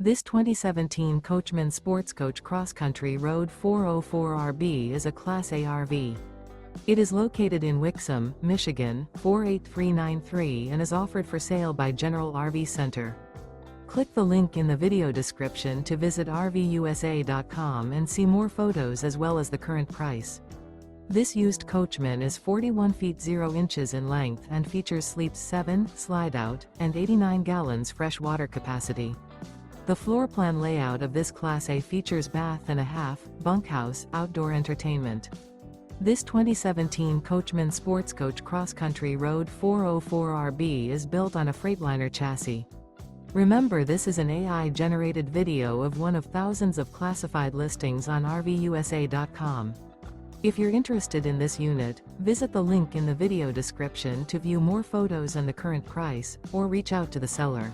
This 2017 Coachmen Sportscoach Cross-Country Road 404RB is a Class A RV. It is located in Wixom, Michigan, 48393 and is offered for sale by General RV Center. Click the link in the video description to visit RVUSA.com and see more photos as well as the current price. This used Coachman is 41 feet 0 inches in length and features sleeps 7, slide-out, and 89 gallons fresh water capacity. The floor plan layout of this Class A features bath and a half, bunkhouse, outdoor entertainment. This 2017 Coachmen Sportscoach Cross-Country Road 404RB is built on a Freightliner chassis. Remember, this is an AI-generated video of one of thousands of classified listings on RVUSA.com. If you're interested in this unit, visit the link in the video description to view more photos and the current price, or reach out to the seller.